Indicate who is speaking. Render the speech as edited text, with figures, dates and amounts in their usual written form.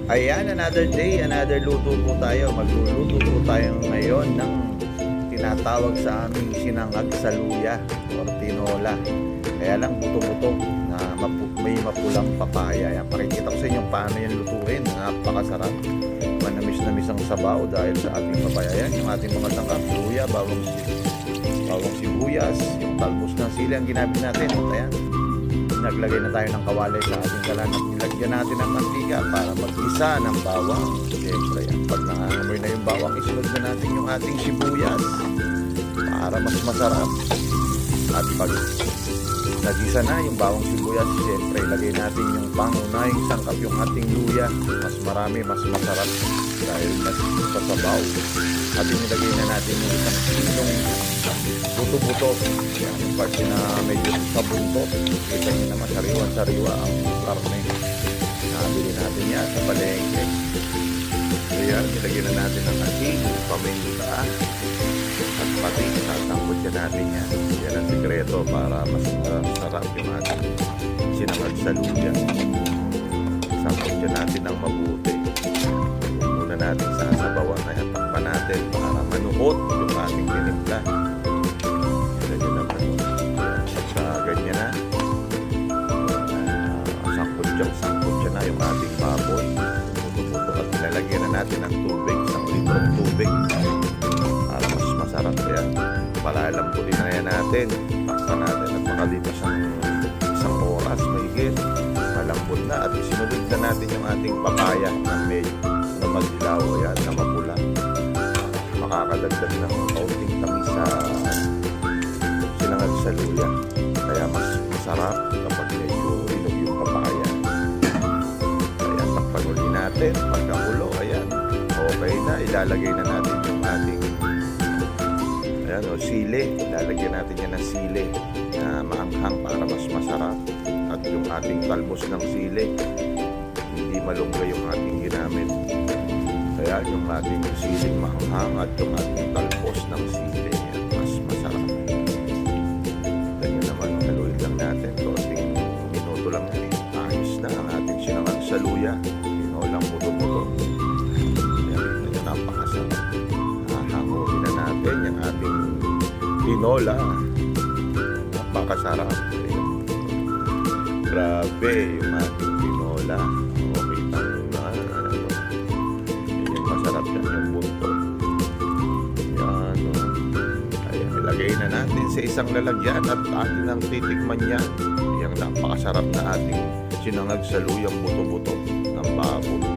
Speaker 1: Ayan, another day, another luto po tayo. Magluluto po tayo ngayon ng tinatawag sa aming sinangag sa luya or tinola. Kaya lang buto-buto na may mapulang papaya. Yan, pakikita ko sa inyo paano yan lutuin. Napakasarap. Manamis-namis ang sabaw dahil sa ating papaya. Yan, yung ating mga sangkap, luya, bawang sibuyas, yung talbos ng sili ang ginamit natin. At ayan, naglagay na tayo ng kawalay sa ating kalan at nilagyan natin ng mantika para mag-isa ng bawang. Siyempre, pag nangangamoy na yung bawang, isunod na natin yung ating sibuyas para mas masarap. At pag nag-isa na yung bawang sibuyas, siyempre, ilagay natin yung pangunahing sangkap, yung ating luya. Mas marami, mas masarap dahil mas sasabaw. At inilagay na natin yung isang kilong buto-buto. Yan, yung part na medyo sa buntot. Kita nyo naman sariwa-sariwa ang karne. Nabili natin yan sa palengke. So yan, nilagyan na natin ang ating paminta. At pati, tatangkot yan natin yan. Yan ang sikreto para mas sarap yung ating sinangag sa luya. Sangkot yan natin ng mabuti. Muna natin sa sabawan na yan. Takpan natin para manuhot yung ating tinimpla. Ganyan na. Sangkot siya na yung ating baboy. Buto-buto at nilalagyan na natin ng tubig, isang litrong tubig para mas masarap yan. Palalamputin na yan natin. Takpan natin at makalipas ang isang oras mahigit. Malambot na at isinulid na natin yung ating papaya na medyo na madilaw yan, na mapula. Makakadagdag ng kaunting tamis sa sinangag sa luya. Kaya mas masarap kapag medyo hinog yung papaya. Kaya takpan uli natin. Pagkakulo, ayan. Okay na. Ilalagay na natin yung ating sili. Ilalagyan natin yan ng sili na maanghang para mas masarap. At yung ating talbos ng sili, hindi malunggay yung ating ginamit. Kaya yung ating siling maanghang at yung ating talbos ng sili, yan, mas masarap. Natin konting minuto lang yan, ayos na ang ating sinangag sa luya. Tinolang buto-buto. Yan, ito napakasarap. Hahangulin na natin yung ating tinola. Napakasarap. Grabe yung ating tinola. Okay, yan, masarap yan yung bunto. Yan, ilagay na natin sa isang lalagyan at atin ang titikman yan. Yung napakasarap na ating sinangag sa luyang buto-buto ng baboy.